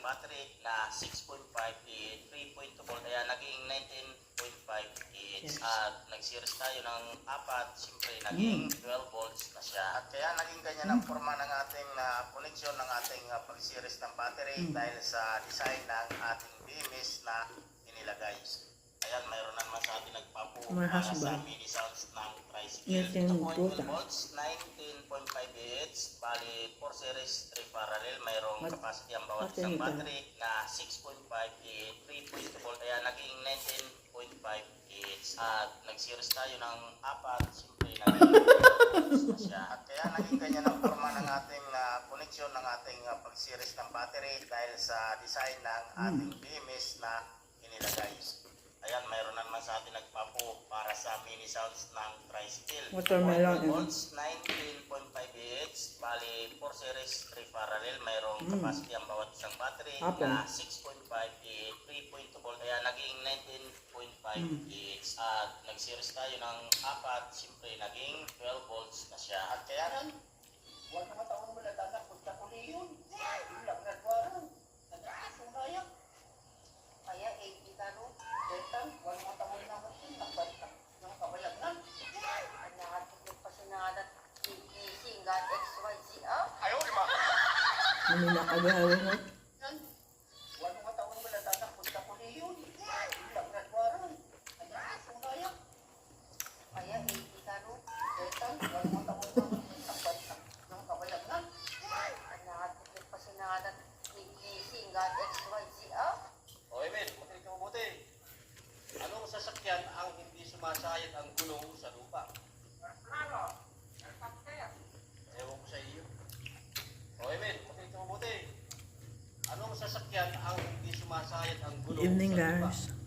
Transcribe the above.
battery na 6.5 3.2 volt, kaya naging 19.5 at nag-series tayo ng 4, siyempre naging 12 volts na siya. At kaya naging ganyan ang forma ng ating koneksyon ng ating pag-series ng battery dahil sa design ng ating BMS na inilagay. Ayan, mayroon na naman sa atin nagpapo para sa mini sounds ng tricycle. Ito po ay 12 volts, 19.5 Hz, bali 4 series, 3 parallel. Mayroong capacity ang bawat isang battery na 6.5 3.2 volt, kaya naging 19.5 Hz. At nag-series tayo ng 4, siyempre naging 12 na siya. At kaya naging ganyan ang forma ng ating koneksyon ng ating pag-series ng battery dahil sa design ng ating BMS na inilagay. Ayan, mayroon na naman sa atin nagpapo para sa mini sounds ng tricycle. Watermelon. 12 volts, 19.5 Hz, bali 4 series, 3 parallel. Mayroong capacity ang bawat isang battery na 6.5 3.2 volt, kaya naging 19.5 Hz. At nag-series tayo ng 4, siyempre naging 12 volts na siya. At kaya nan, huwag mga taon mo natanak, punta ko niyon. Yung lang nagwarang, nag-aasungaya. Kaya 80 tano. Wala mga taon na masin, nagbantak ng kabalagnan. Ang natin yung pasinadat, gising, God, XYZ, Ayaw, di ba? Ano nakagawa mo? Wala mga taon mo natanak, punta ko niyon. Yung lang nagwarang, nag-aasungaya. Kaya 80 tano. Wala mga taon na masin, nagbantak ng kabalagnan. Ang natin yung pasinadat, gising, God, XYZ, O, Emil, makinig ka mabuti. Anong sasakyan ang hindi sumasayad ang gulong sa lupa? Ewan ko sa iyo. O, Emil, makinig ka mabuti. Anong sasakyan ang hindi sumasayad ang gulong Evening sa lupa? guys.